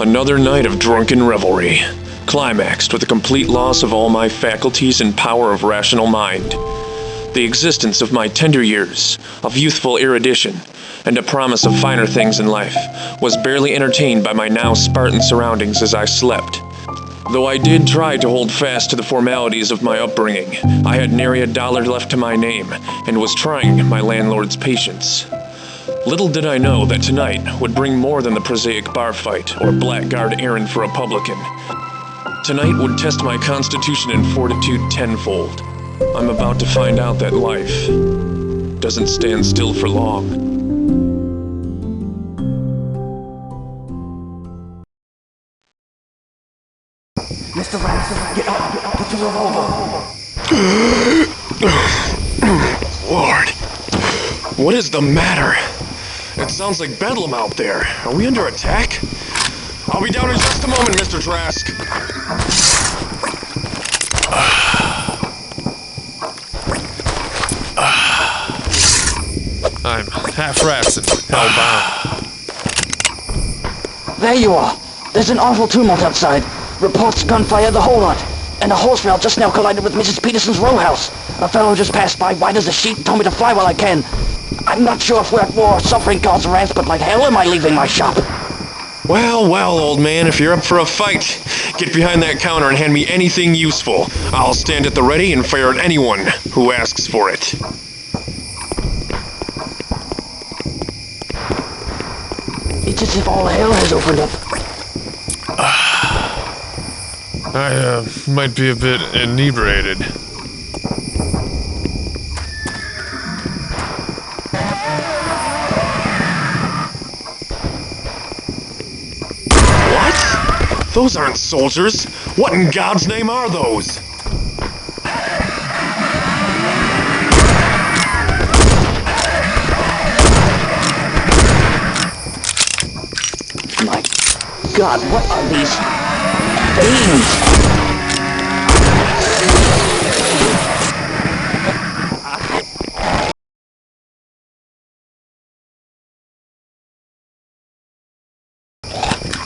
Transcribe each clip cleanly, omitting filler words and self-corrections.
Another night of drunken revelry, climaxed with a complete loss of all my faculties and power of rational mind. The existence of my tender years, of youthful erudition, and a promise of finer things in life, was barely entertained by my now Spartan surroundings as I slept. Though I did try to hold fast to the formalities of my upbringing, I had nary a dollar left to my name, and was trying my landlord's patience. Little did I know that tonight would bring more than the prosaic bar fight or blackguard errand for a publican. Tonight would test my constitution and fortitude tenfold. I'm about to find out that life doesn't stand still for long. Mr. Ransom, get up, get your revolver. Lord, what is the matter? It sounds like bedlam out there. Are we under attack? I'll be down in just a moment, Mr. Trask. I'm half rats and hellbound. There you are. There's an awful tumult outside. Reports gunfire, the whole lot. And a horse rail just now collided with Mrs. Peterson's row house. A fellow just passed by, white as a sheet, and told me to fly while I can. I'm not sure if we're at war or suffering cause rants, but like hell am I leaving my shop. Well, old man, if you're up for a fight, get behind that counter and hand me anything useful. I'll stand at the ready and fire at anyone who asks for it. It's as if all hell has opened up. I might be a bit inebriated. What? Those aren't soldiers. What in God's name are those? My God, what are these things?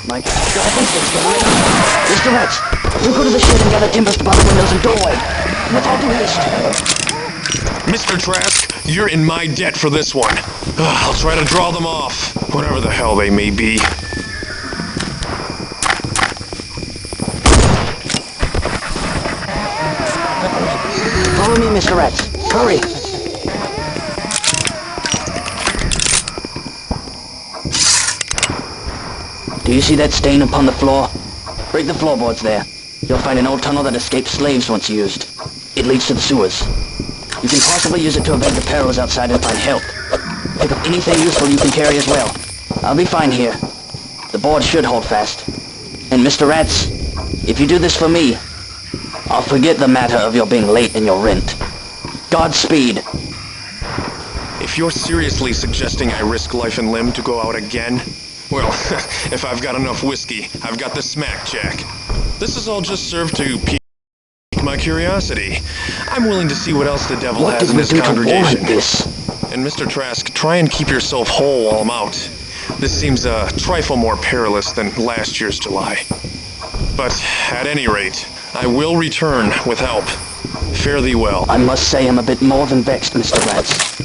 My God, Mr. Rex, you go to the shed and gather timbers to bar the windows and doorway. With all due haste. Mr. Trask, you're in my debt for this one. I'll try to draw them off, whatever the hell they may be. Follow me, Mr. Rex. Hurry. Do you see that stain upon the floor? Break the floorboards there. You'll find an old tunnel that escaped slaves once used. It leads to the sewers. You can possibly use it to evade the perils outside and find help. Pick up anything useful you can carry as well. I'll be fine here. The board should hold fast. And Mr. Rats, if you do this for me, I'll forget the matter of your being late in your rent. Godspeed. If you're seriously suggesting I risk life and limb to go out again, well, if I've got enough whiskey, I've got the smack jack. This is all just served to pique my curiosity. I'm willing to see what else the devil has in his congregation. And Mr. Trask, try and keep yourself whole while I'm out. This seems a trifle more perilous than last year's July. But at any rate, I will return with help. Fare thee well. I must say I'm a bit more than vexed, Mr. Rats.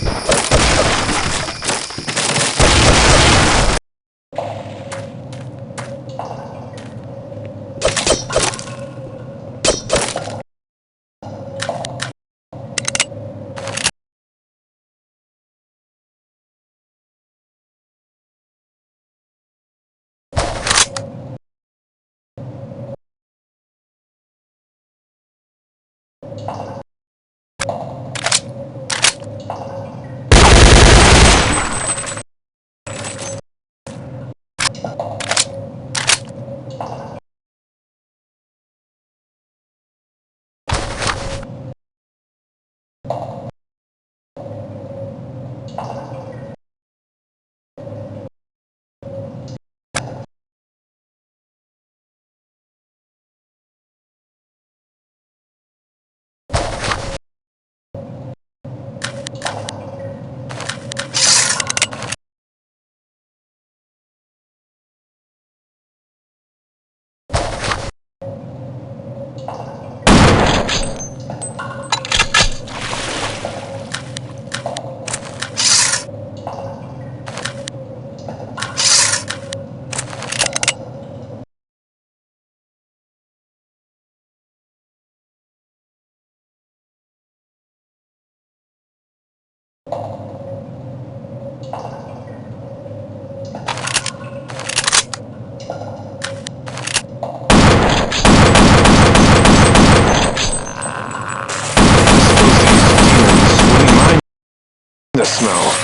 The smell.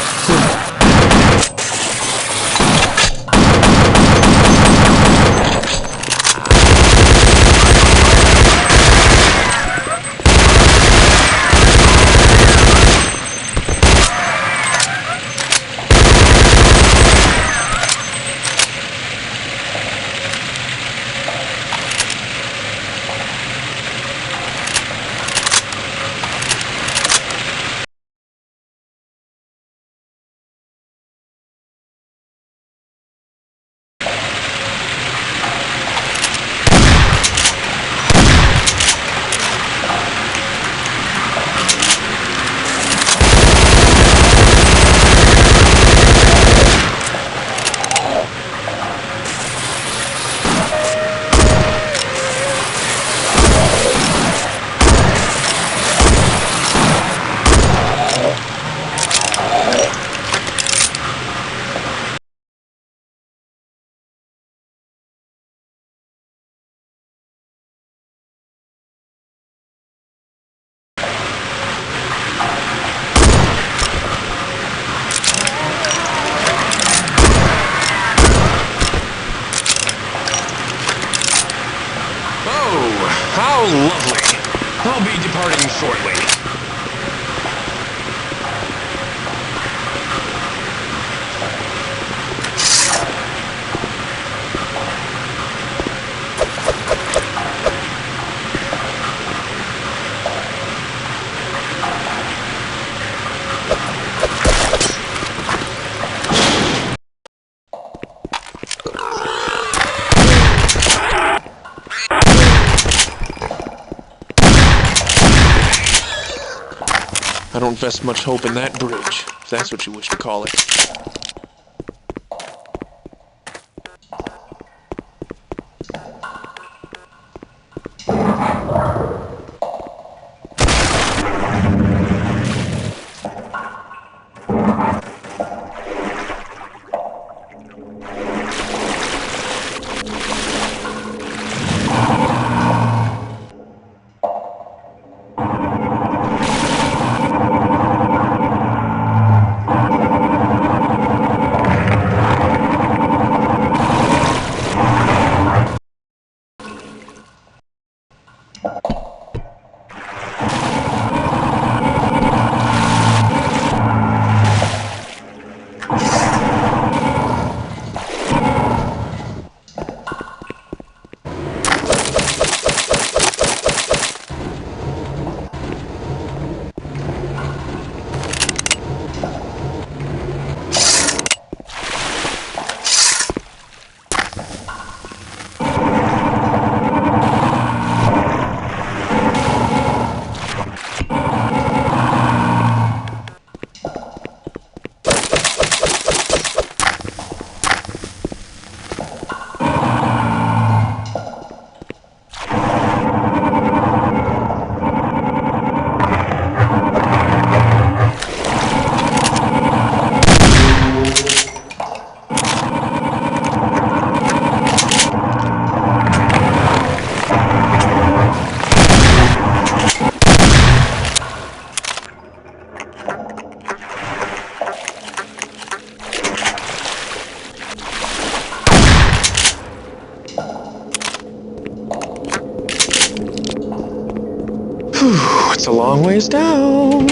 How lovely. I'll be departing shortly. I don't vest much hope in that bridge, if that's what you wish to call it. It's a long ways down.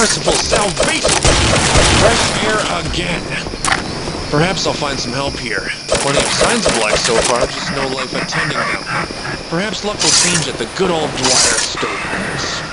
merciful salvation! Fresh air again. Perhaps I'll find some help here. Plenty of signs of life so far, just no life attending them. Perhaps luck will change at the good old Dwyer Stores.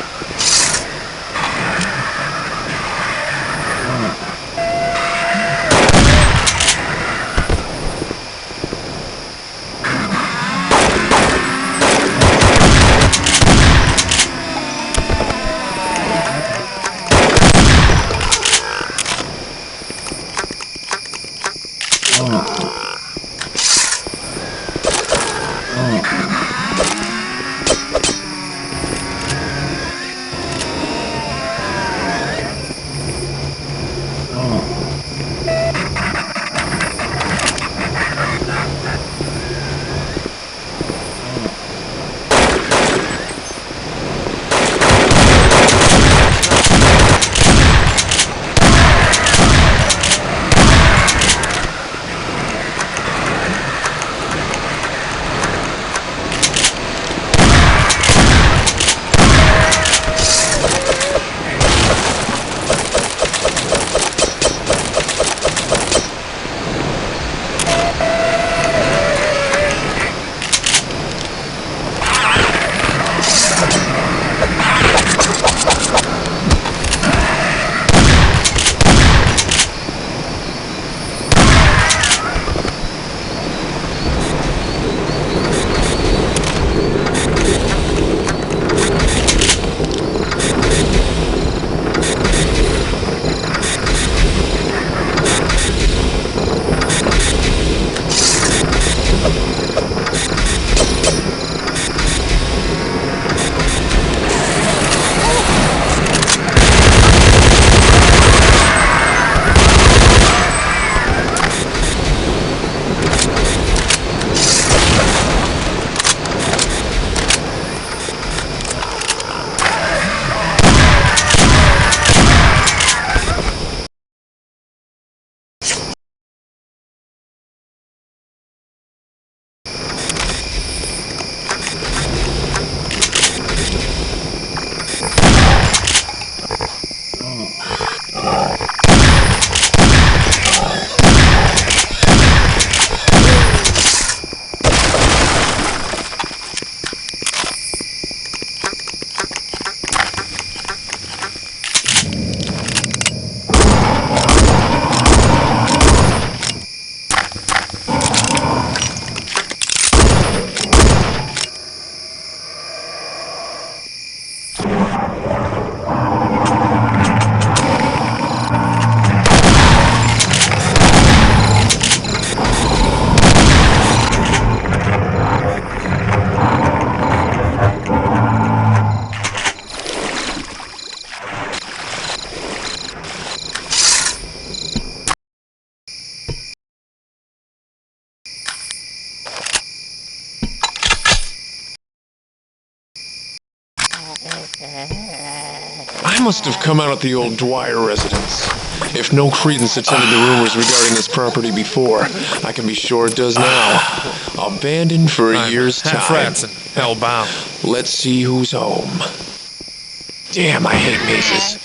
I must have come out at the old Dwyer residence. If no credence attended the rumors regarding this property before, I can be sure it does now. Abandoned for a year's time. Half rats and hellbound. Let's see who's home. Damn, I hate mazes.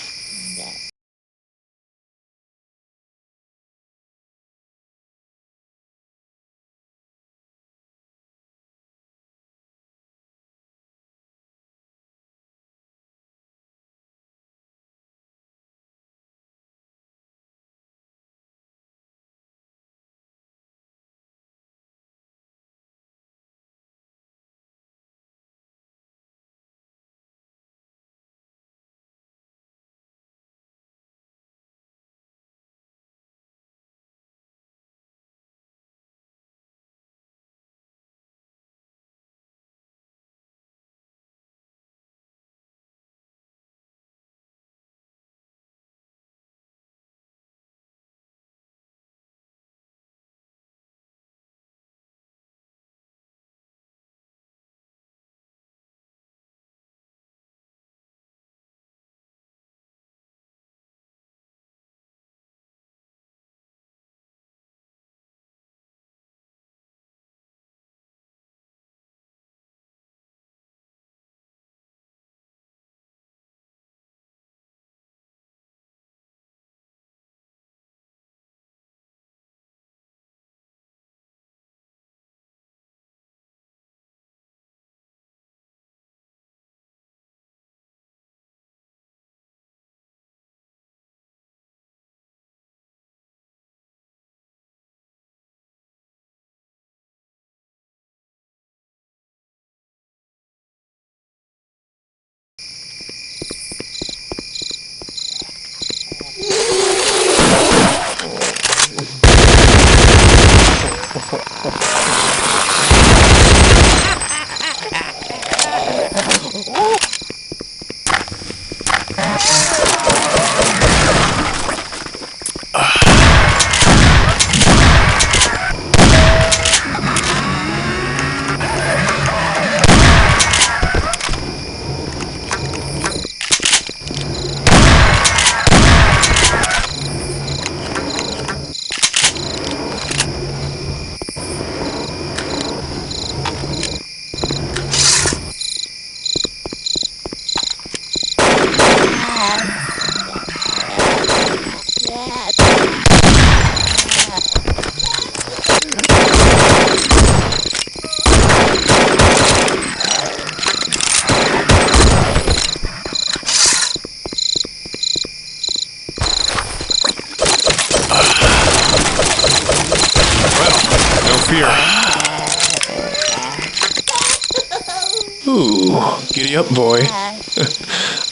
Ooh, giddy up, boy.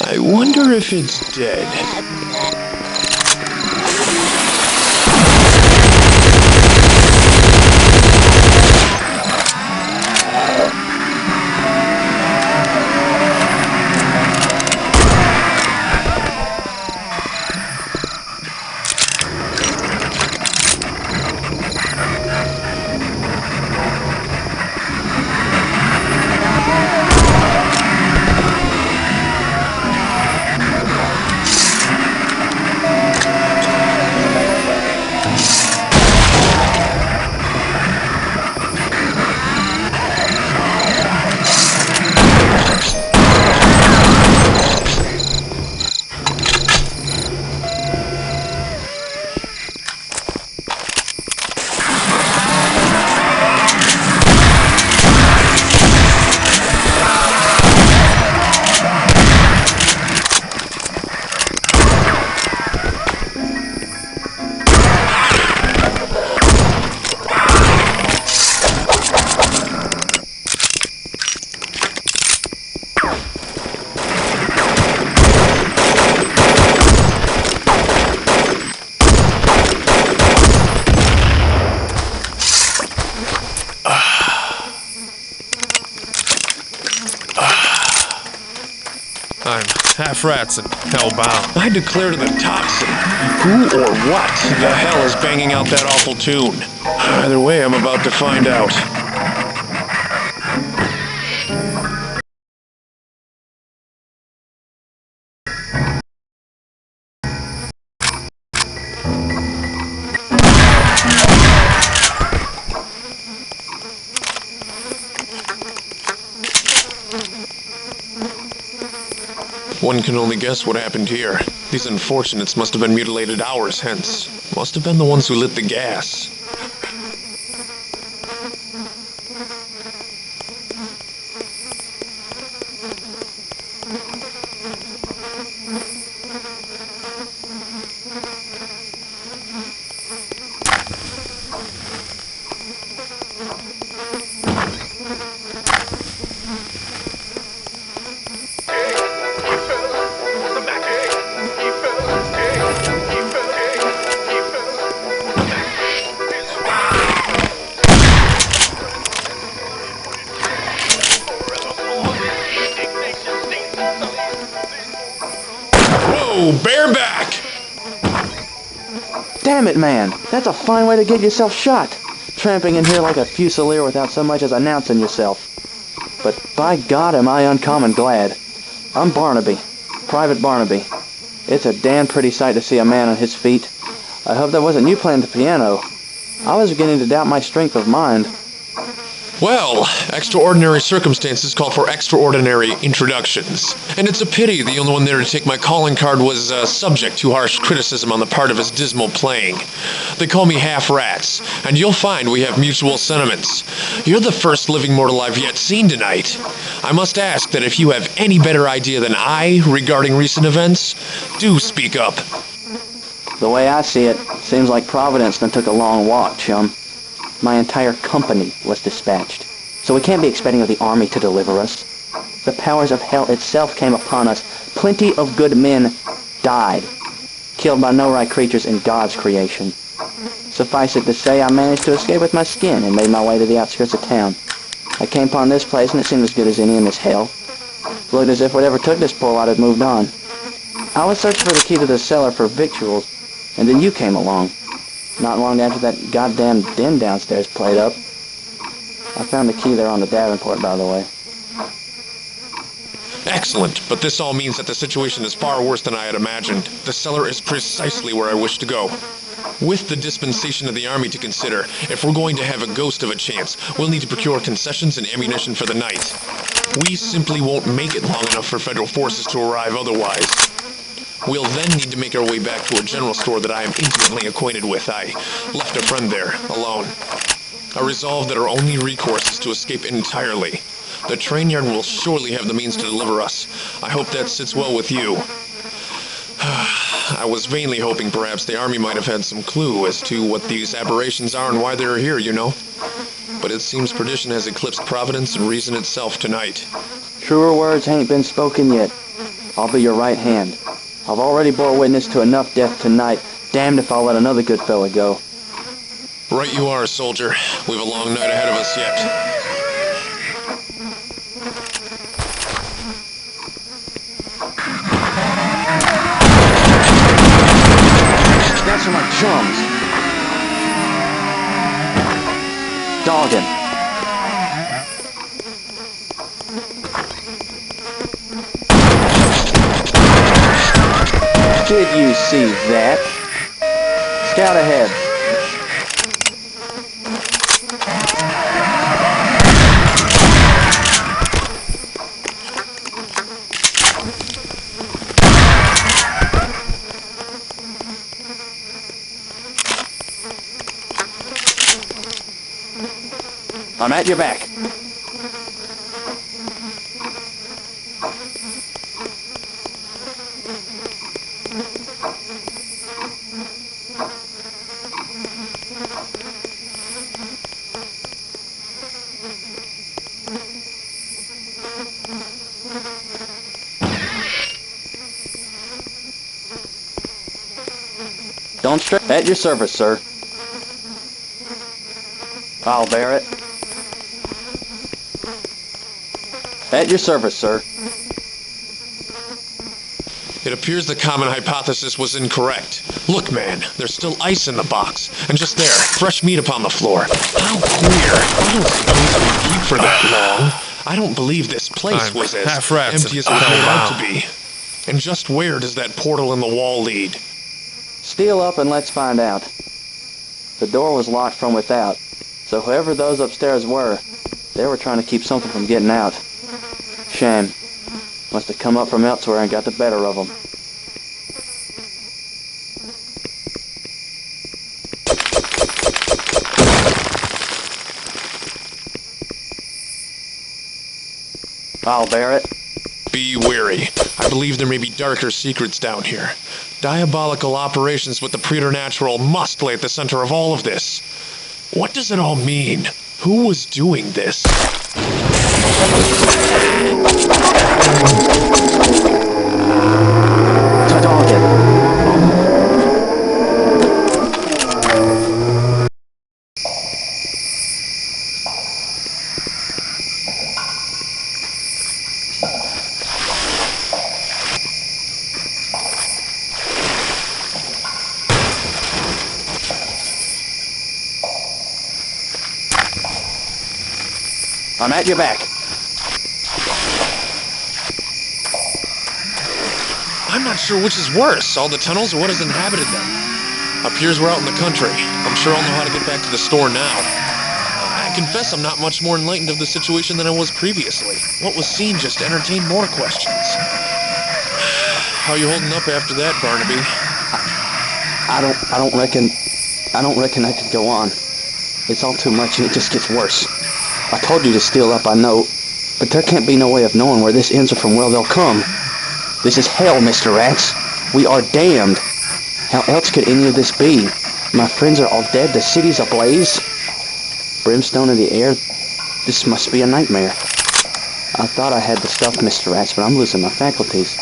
I wonder if it's dead. I'm half rats and hellbound. I declare to the toxin, who or what the hell is banging out that awful tune? Either way, I'm about to find out. One can only guess what happened here. These unfortunates must have been mutilated hours hence. Must have been the ones who lit the gas. Bareback! Damn it, man. That's a fine way to get yourself shot. Tramping in here like a fusilier without so much as announcing yourself. But by God am I uncommon glad. I'm Barnaby. Private Barnaby. It's a damn pretty sight to see a man on his feet. I hope that wasn't you playing the piano. I was beginning to doubt my strength of mind. Well, extraordinary circumstances call for extraordinary introductions. And it's a pity the only one there to take my calling card was subject to harsh criticism on the part of his dismal playing. They call me half-rats, and you'll find we have mutual sentiments. You're the first living mortal I've yet seen tonight. I must ask that if you have any better idea than I regarding recent events, do speak up. The way I see it, seems like Providence done took a long walk, chum. My entire company was dispatched, so we can't be expecting of the army to deliver us. The powers of hell itself came upon us. Plenty of good men died, killed by no right creatures in God's creation. Suffice it to say, I managed to escape with my skin and made my way to the outskirts of town. I came upon this place, and it seemed as good as any in this hell. It looked as if whatever took this poor lot had moved on. I was searching for the key to the cellar for victuals, and then you came along. Not long after that goddamn den downstairs played up. I found the key there on the Davenport, by the way. Excellent, but this all means that the situation is far worse than I had imagined. The cellar is precisely where I wish to go. With the dispensation of the army to consider, if we're going to have a ghost of a chance, we'll need to procure concessions and ammunition for the night. We simply won't make it long enough for federal forces to arrive otherwise. We'll then need to make our way back to a general store that I am intimately acquainted with. I left a friend there, alone. I resolved that our only recourse is to escape entirely. The train yard will surely have the means to deliver us. I hope that sits well with you. I was vainly hoping perhaps the army might have had some clue as to what these aberrations are and why they're here, you know. but it seems perdition has eclipsed providence and reason itself tonight. Truer words ain't been spoken yet. I'll be your right hand. I've already bore witness to enough death tonight. Damned if I'll let another good fella go. Right you are, soldier. We've a long night ahead of us yet. That's for my chums. Doggin. Did you see that? Scout ahead. I'm at your back. Don't stress. At your service, sir. I'll bear it. At your service, sir. It appears the common hypothesis was incorrect. Look, man, there's still ice in the box. And just there, fresh meat upon the floor. How queer. I don't suppose we eat for that long. I don't believe this place was as empty as it was made out to be. And just where does that portal in the wall lead? Steal up and let's find out. The door was locked from without, so whoever those upstairs were, they were trying to keep something from getting out. Shame. Must have come up from elsewhere and got the better of them. I'll bear it. Be wary. I believe there may be darker secrets down here. Diabolical operations with the preternatural must lay at the center of all of this. What does it all mean? Who was doing this? I'm at your back. I'm not sure which is worse, all the tunnels or what has inhabited them. Appears we're out in the country. I'm sure I'll know how to get back to the store now. I confess I'm not much more enlightened of the situation than I was previously. What was seen just entertained more questions. How you holding up after that, Barnaby? I don't reckon I could go on. It's all too much and it just gets worse. I told you to steal up, I know, but there can't be no way of knowing where this ends or from where they'll come. This is hell, Mr. Rats. We are damned. How else could any of this be? My friends are all dead, the city's ablaze. Brimstone in the air. This must be a nightmare. I thought I had the stuff, Mr. Rats, but I'm losing my faculties.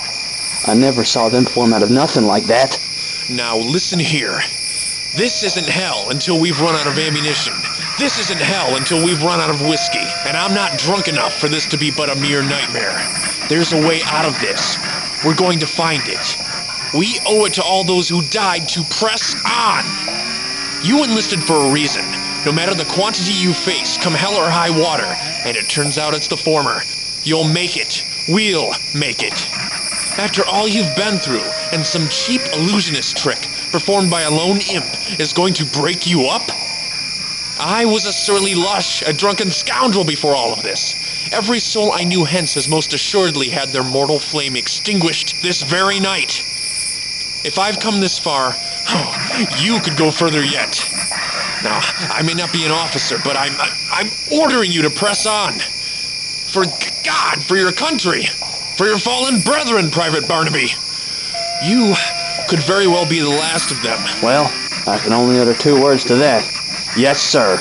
I never saw them form out of nothing like that. Now listen here. This isn't hell until we've run out of ammunition. This isn't hell until we've run out of whiskey. And I'm not drunk enough for this to be but a mere nightmare. There's a way out of this. We're going to find it. We owe it to all those who died to press on. You enlisted for a reason. No matter the quantity you face, come hell or high water. And it turns out it's the former. You'll make it. We'll make it. After all you've been through, and some cheap illusionist trick performed by a lone imp is going to break you up? I was a surly lush, a drunken scoundrel before all of this. Every soul I knew hence has most assuredly had their mortal flame extinguished this very night. If I've come this far, you could go further yet. Now, I may not be an officer, but I'm ordering you to press on. For God, for your country, for your fallen brethren, Private Barnaby. You could very well be the last of them. Well, I can only utter two words to that. Yes, sir.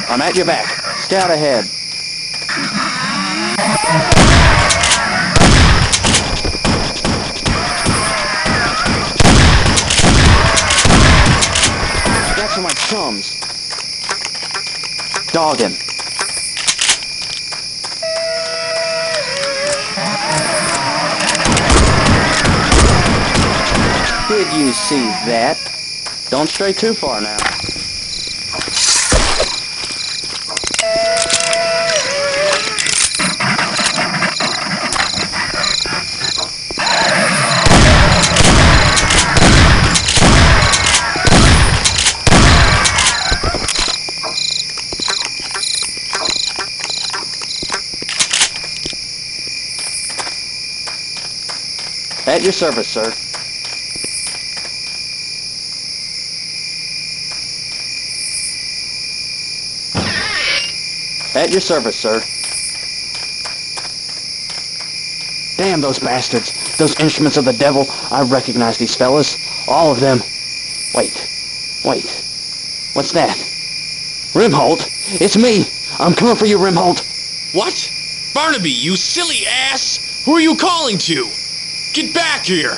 I'm at your back. Scout ahead. That's for my chums. Dogging. Did you see that? Don't stray too far now. At your service, sir. At your service, sir. Damn those bastards. Those instruments of the devil. I recognize these fellas. All of them. Wait. What's that? Remod? It's me. I'm coming for you, Remod. What? Barnaby, you silly ass! Who are you calling to? Get back here!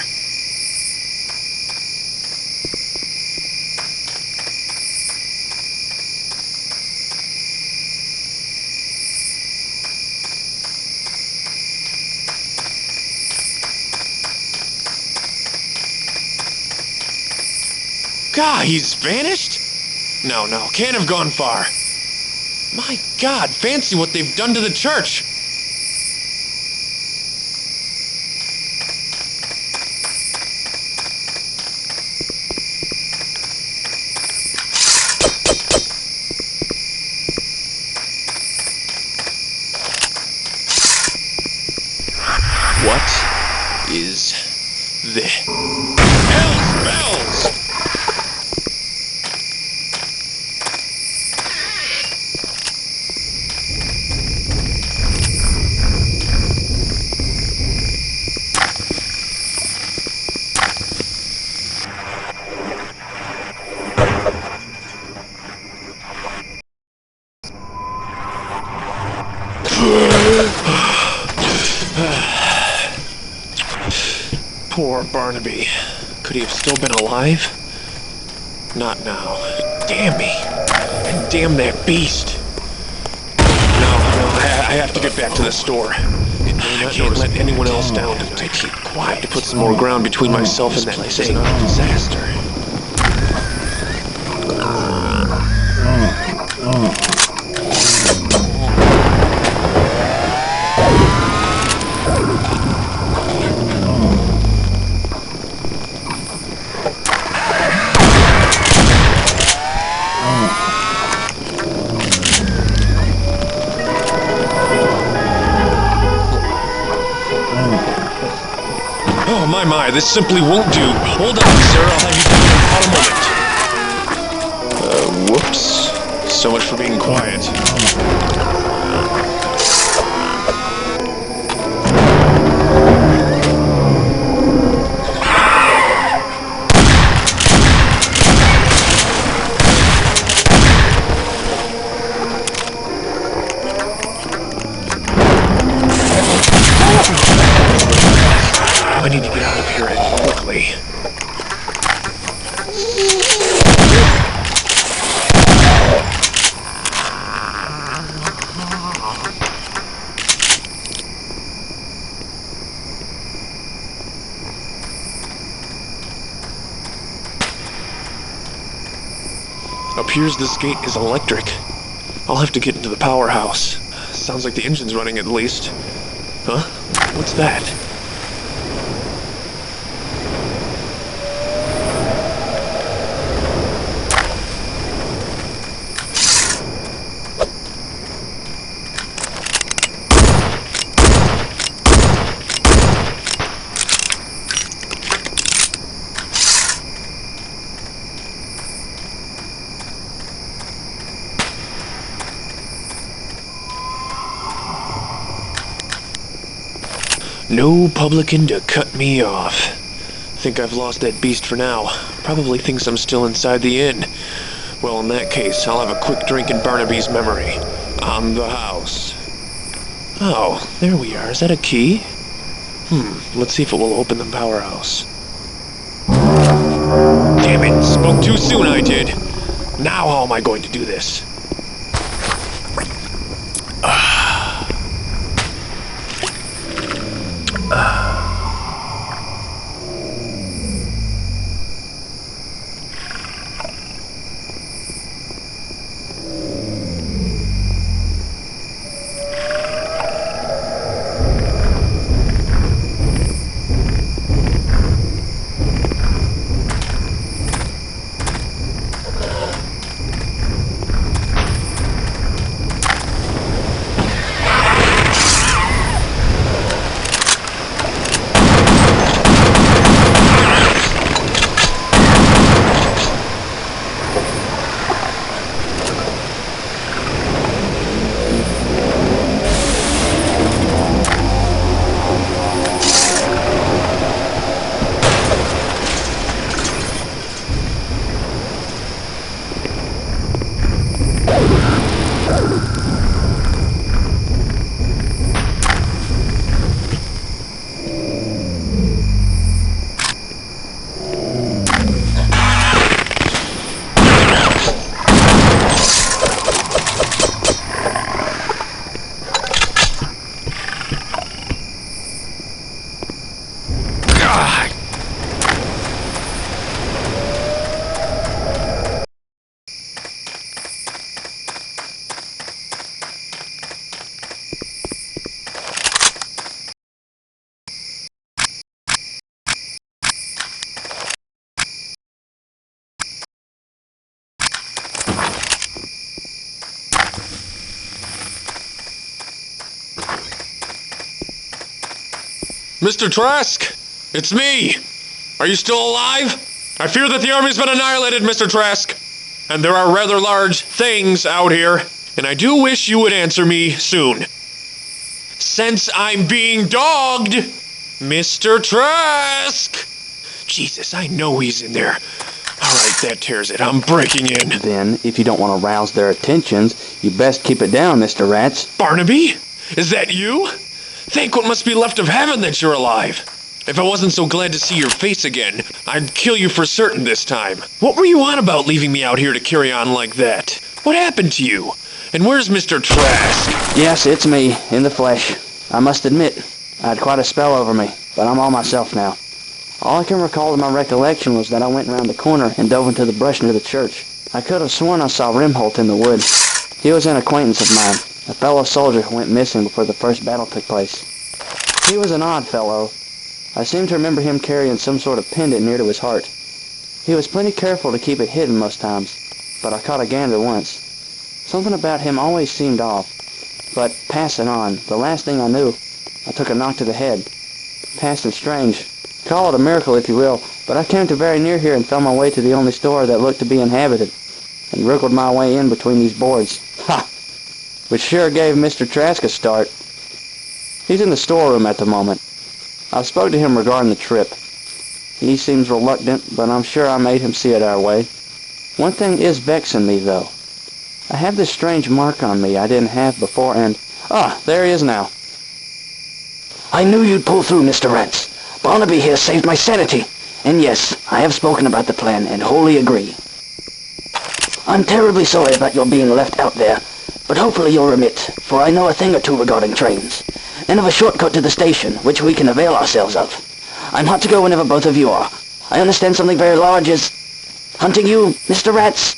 God, he's vanished? No, can't have gone far. My God, fancy what they've done to the church. What is the hell's bells? Poor Barnaby. Could he have still been alive? Not now. Damn me. And damn that beast. No, I have to get back to the store. I can't let anyone else down tonight. Keep quiet. To put some more ground between myself and that place is not a disaster. Oh, my, this simply won't do. Hold on, sir, I'll have you down in a moment. Whoops. So much for being quiet. I need to get out of here quickly. Appears this gate is electric. I'll have to get into the powerhouse. Sounds like the engine's running at least. Huh? What's that? No publican to cut me off. Think I've lost that beast for now. Probably thinks I'm still inside the inn. Well, in that case, I'll have a quick drink in Barnaby's memory. On the house. Oh, there we are. Is that a key? Let's see if it will open the powerhouse. Damn it, spoke too soon I did. Now how am I going to do this? Mr. Trask! It's me! Are you still alive? I fear that the army's been annihilated, Mr. Trask. And there are rather large things out here, and I do wish you would answer me soon. Since I'm being dogged, Mr. Trask! Jesus, I know he's in there. Alright, that tears it. I'm breaking in. Then, if you don't want to rouse their attentions, you best keep it down, Mr. Rats. Barnaby? Is that you? Thank what must be left of heaven that you're alive. If I wasn't so glad to see your face again, I'd kill you for certain this time. What were you on about leaving me out here to carry on like that? What happened to you? And where's Mr. Trask? Yes, it's me, in the flesh. I must admit, I had quite a spell over me, but I'm all myself now. All I can recall of my recollection was that I went around the corner and dove into the brush near the church. I could have sworn I saw Remod in the wood. He was an acquaintance of mine, a fellow soldier who went missing before the first battle took place. He was an odd fellow. I seem to remember him carrying some sort of pendant near to his heart. He was plenty careful to keep it hidden most times, but I caught a gander once. Something about him always seemed off. But passing on, the last thing I knew, I took a knock to the head. Passing strange. Call it a miracle if you will, but I came to very near here and found my way to the only store that looked to be inhabited, and wriggled my way in between these boards. Ha! Which sure gave Mr. Trask a start. He's in the storeroom at the moment. I spoke to him regarding the trip. He seems reluctant, but I'm sure I made him see it our way. One thing is vexing me, though. I have this strange mark on me I didn't have before, and... there he is now. I knew you'd pull through, Mr. Rats. Barnaby here saved my sanity. And yes, I have spoken about the plan and wholly agree. I'm terribly sorry about your being left out there, but hopefully you'll remit, for I know a thing or two regarding trains, and of a shortcut to the station, which we can avail ourselves of. I'm hot to go whenever both of you are. I understand something very large is hunting you, Mr. Rats.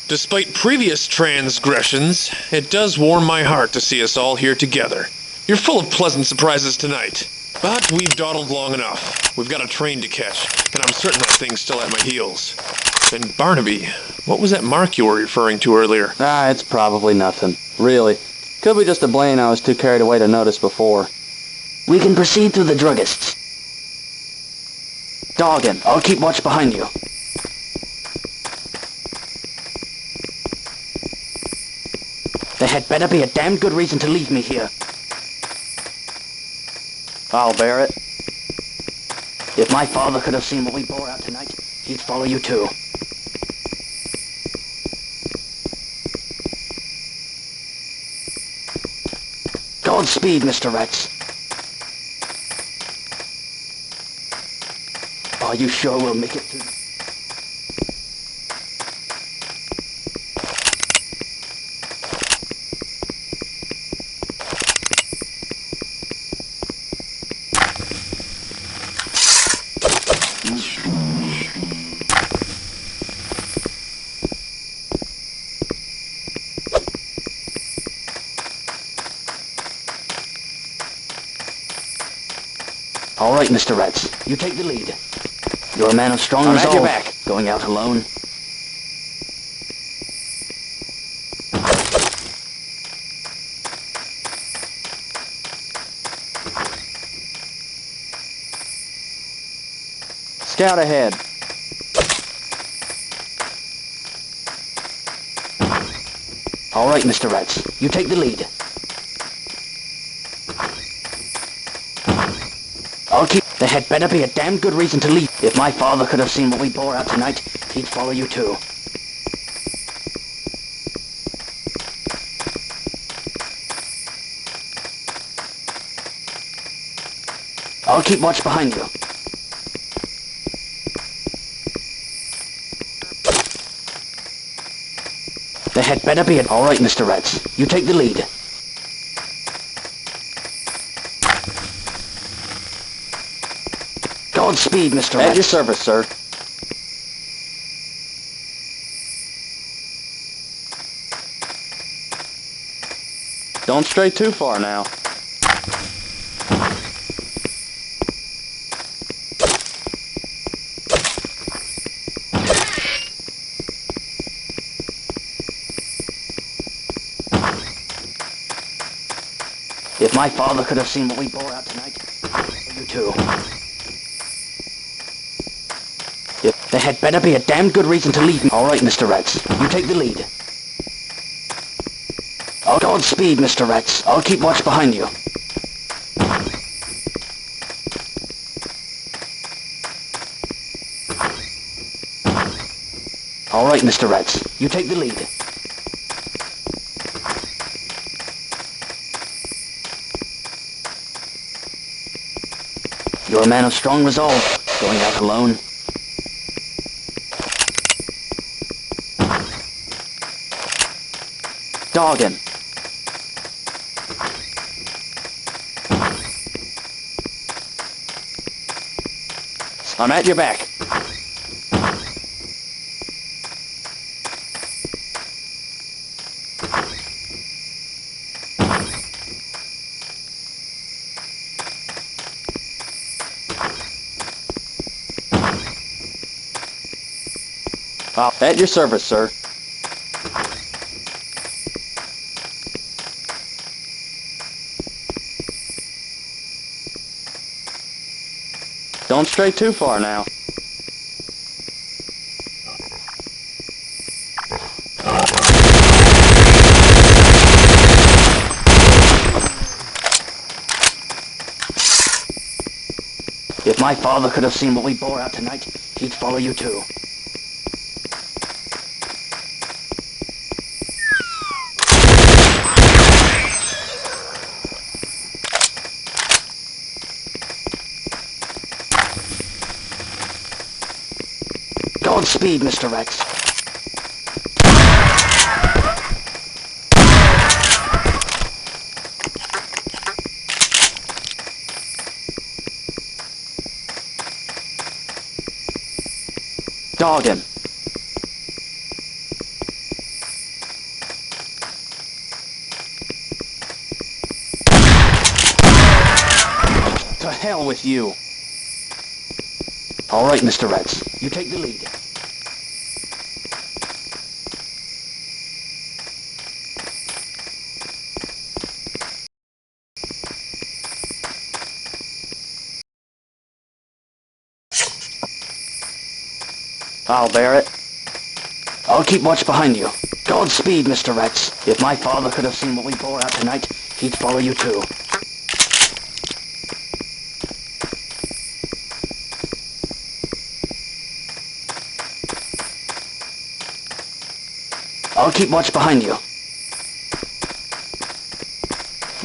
Despite previous transgressions, it does warm my heart to see us all here together. You're full of pleasant surprises tonight. But we've dawdled long enough. We've got a train to catch, and I'm certain that thing's still at my heels. And Barnaby, what was that mark you were referring to earlier? It's probably nothing. Really. Could be just a blaying I was too carried away to notice before. We can proceed through the druggists. Doggin, I'll keep watch behind you. There had better be a damned good reason to leave me here. I'll bear it. If my father could have seen what we bore out tonight, he'd follow you too. Godspeed, Mr. Rex. Are you sure we'll make it through? All right, Mr. Rex. You take the lead. You're a man of strong resolve. I'm at your back. Going out alone. Scout ahead. All right, Mr. Rex. You take the lead. I'll keep... There had better be a damn good reason to leave. If my father could have seen what we bore out tonight, he'd follow you too. I'll keep watch behind you. There had better be an... All right, Mr. Rex. You take the lead. Godspeed, Mr. Rex. At your service, sir. Don't stray too far now. If my father could have seen what we bore out tonight, you too. There had better be a damn good reason to leave me. All right, Mr. Rex. You take the lead. Oh, Godspeed, Mr. Rex. I'll keep watch behind you. All right, Mr. Rex. You take the lead. You're a man of strong resolve. Going out alone. Dogging. I'm at your back. At your service, sir. Don't stray too far now. If my father could have seen what we bore out tonight, he'd follow you too. Godspeed, Mr. Rex. Dogging. To hell with you. All right, Mr. Rex. You take the lead. I'll bear it. I'll keep watch behind you. Godspeed, Mr. Rex. If my father could have seen what we bore out tonight, he'd follow you too. I'll keep watch behind you.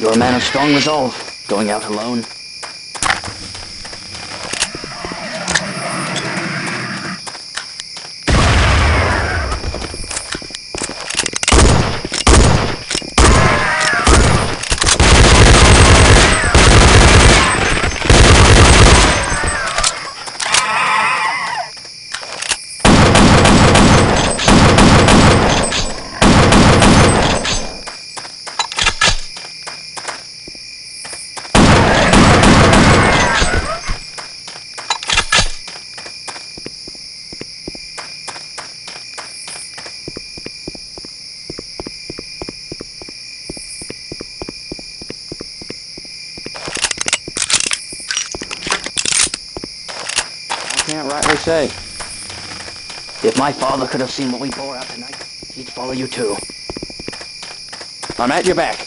You're a man of strong resolve, going out alone. Can't rightly say. If my father could have seen what we bore out tonight, he'd follow you too. I'm at your back.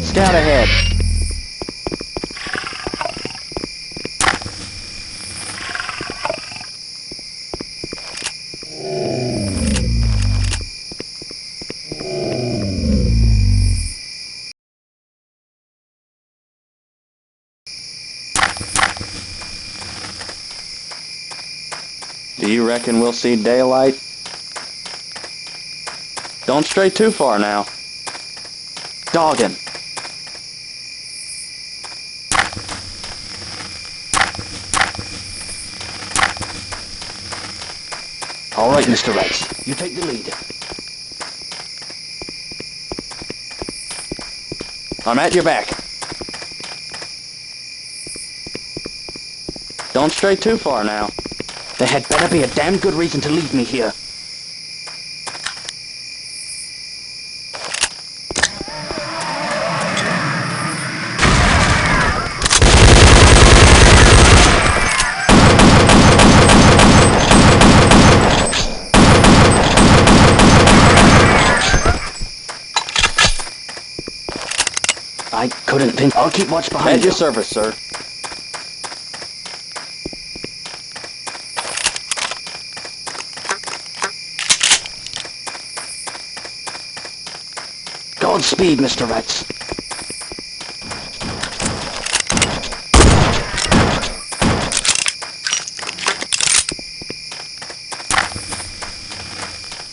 Scout ahead. Do you reckon we'll see daylight? Don't stray too far now. Dogging. All right, Mr. Rex, you take the lead. I'm at your back. Don't stray too far now. There had better be a damn good reason to leave me here. I couldn't think. I'll keep watch behind At you. your service, sir. Godspeed, Mr. Rex.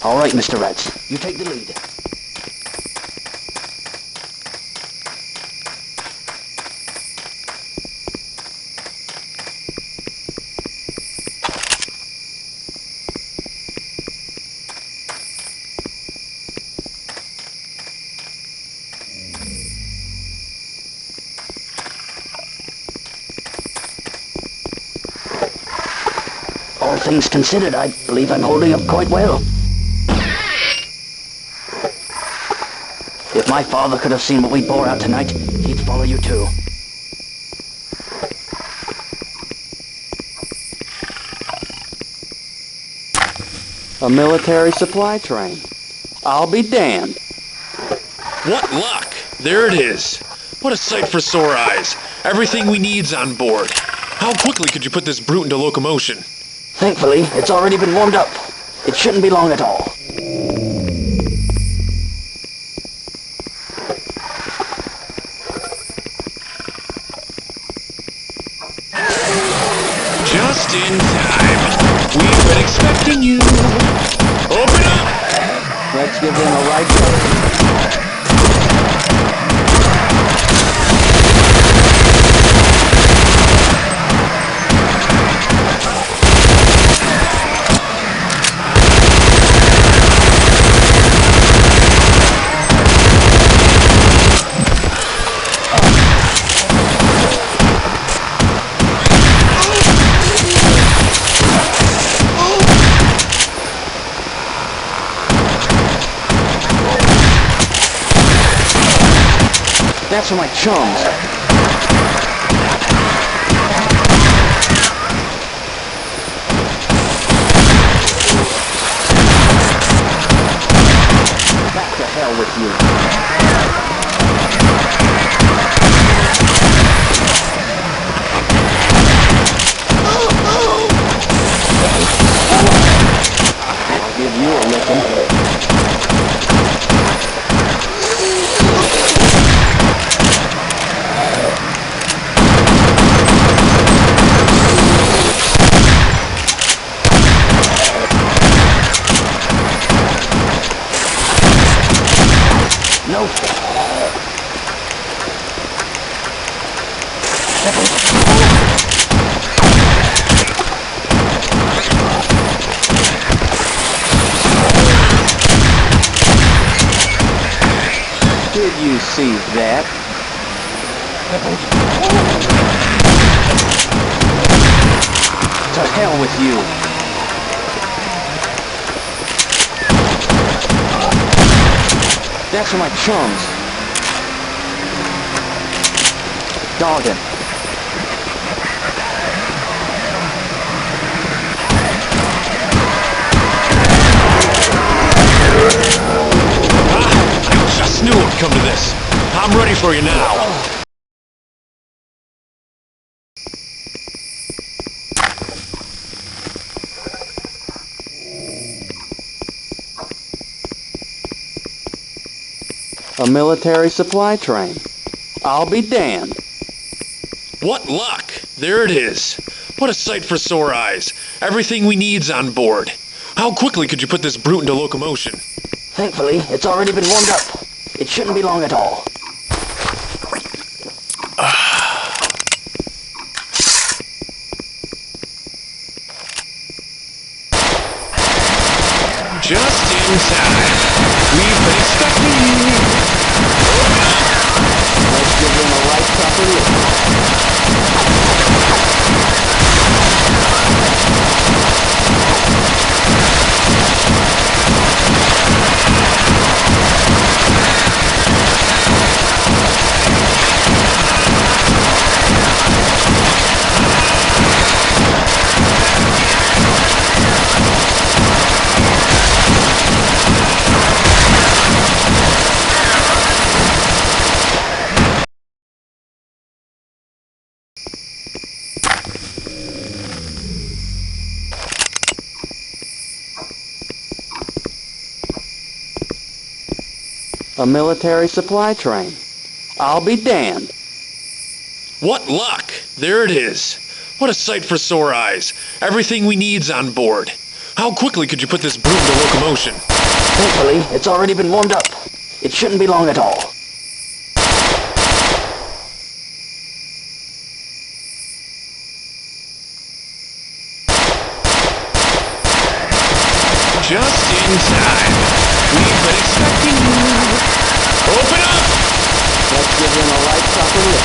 All right, Mr. Rex, you take the lead. All things considered, I believe I'm holding up quite well. If my father could have seen what we bore out tonight, he'd follow you too. A military supply train. I'll be damned. What luck! There it is. What a sight for sore eyes. Everything we need's on board. How quickly could you put this brute into locomotion? Thankfully, it's already been warmed up. It shouldn't be long at all. Just in time. We've been expecting you. Open up! Let's give them a right shot. That's for my chums. Back to hell with you. I'll give you a licking. No. Did you see that? To hell with you. That's for my chums. Dogging. I just knew it would come to this. I'm ready for you now. A military supply train. I'll be damned. What luck! There it is. What a sight for sore eyes. Everything we need's on board. How quickly could you put this brute into locomotion? Thankfully, it's already been warmed up. It shouldn't be long at all. Just in time. We've been expecting you. Let's give them a right proper look. A military supply train. I'll be damned. What luck! There it is. What a sight for sore eyes. Everything we need's on board. How quickly could you put this brute into locomotion? Thankfully, it's already been warmed up. It shouldn't be long at all. Just in time. We've been expecting you. Open up! Let's give them a right proper look.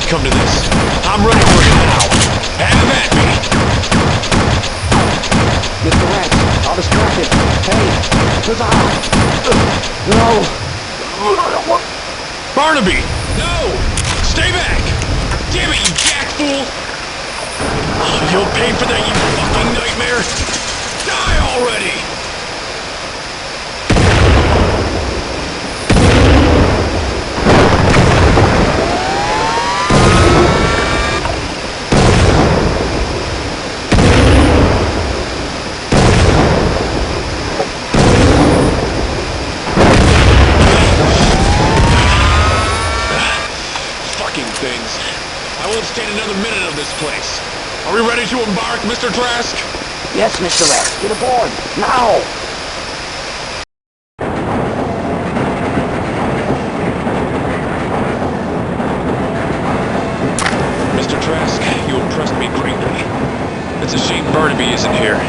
come to this. I'm ready for it now. Have at me. Mr. Rex, I'll distract it. Hey, huzzah! No! Barnaby! No! Stay back! Damn it, you jack fool! You'll pay for that, you fucking nightmare! Die already! Things. I won't stand another minute of this place. Are we ready to embark, Mr. Trask? Yes, Mr. Rex, get aboard, now! Mr. Trask, you impressed me greatly. It's a shame Barnaby isn't here.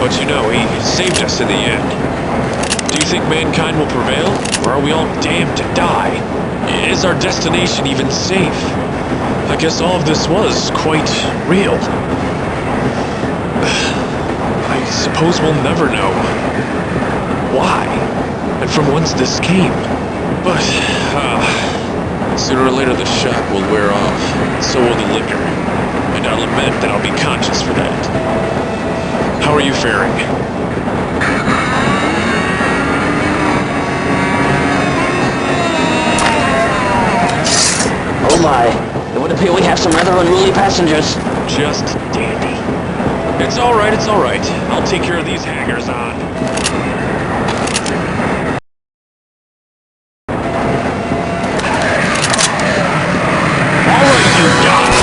But you know, he saved us in the end. Do you think mankind will prevail? Or are we all damned to die? Is our destination even safe? I guess all of this was quite real. I suppose we'll never know why and from whence this came. But sooner or later the shock will wear off, and so will the liquor. And I'll admit that I'll be conscious for that. How are you faring? Oh my, it would appear we have some rather unruly passengers. Just dandy. It's alright, it's alright. I'll take care of these hangers-on. Alright, you dogs!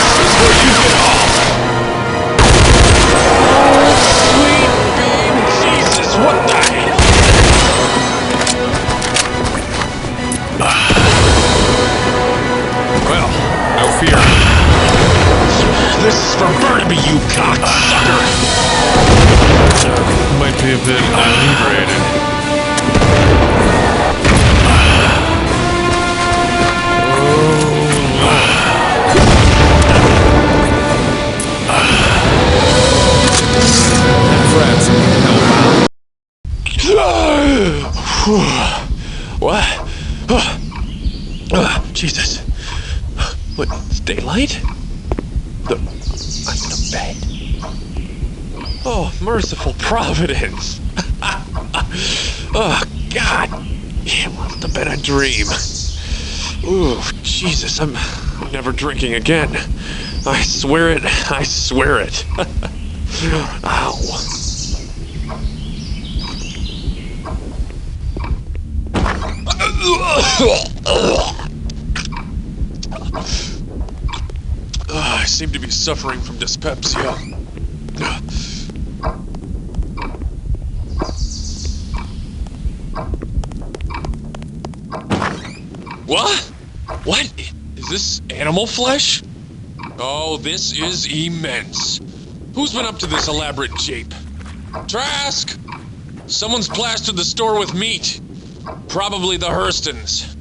This is where you get off! What the hell? Well, no fear. This is for Barnaby, you cocksucker! Might be a bit inebriated. What? Jesus. What? It's daylight? I'm in a bed. Oh, merciful Providence. Oh, God. It must have been a dream. Ooh, Jesus, I'm never drinking again. I swear it. I swear it. Ow. I seem to be suffering from dyspepsia. What? What? Is this animal flesh? Oh, this is immense. Who's been up to this elaborate jape? Trask! Someone's plastered the store with meat. Probably the Hurstons.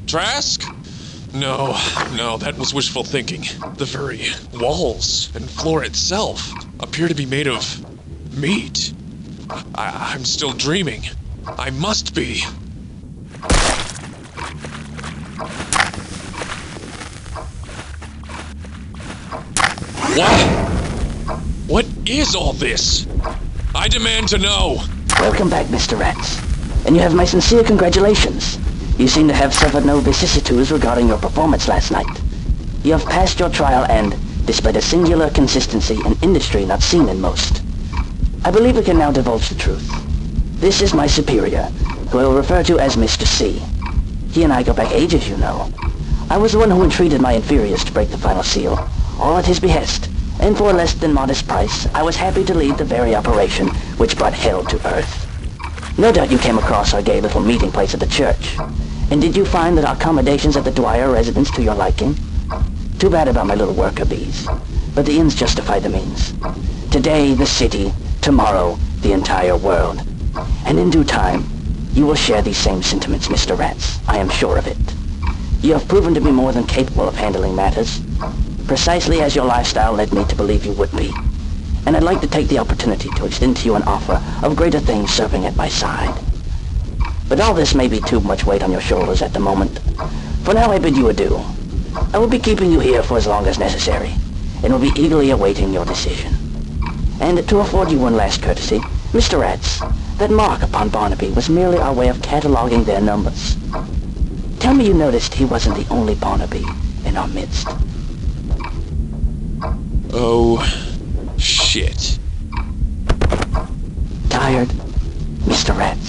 Trask? No, that was wishful thinking. The very walls and floor itself appear to be made of meat. I'm still dreaming. I must be. What? What is all this? I demand to know. Welcome back, Mr. Rats. And you have my sincere congratulations. You seem to have suffered no vicissitudes regarding your performance last night. You have passed your trial and displayed a singular consistency and industry not seen in most. I believe we can now divulge the truth. This is my superior, who I will refer to as Mr. C. He and I go back ages, you know. I was the one who entreated my inferiors to break the final seal, all at his behest, and for a less than modest price, I was happy to lead the very operation which brought hell to earth. No doubt you came across our gay little meeting place at the church. And did you find that our accommodations at the Dwyer residence to your liking? Too bad about my little worker bees. But the ends justify the means. Today, the city, tomorrow, the entire world. And in due time, you will share these same sentiments, Mr. Rats. I am sure of it. You have proven to be more than capable of handling matters, precisely as your lifestyle led me to believe you would be. And I'd like to take the opportunity to extend to you an offer of greater things serving at my side. But all this may be too much weight on your shoulders at the moment. For now I bid you adieu. I will be keeping you here for as long as necessary, and will be eagerly awaiting your decision. And to afford you one last courtesy, Mr. Rats, that mark upon Barnaby was merely our way of cataloging their numbers. Tell me you noticed he wasn't the only Barnaby in our midst. Oh, shit. Tired, Mr. Rats?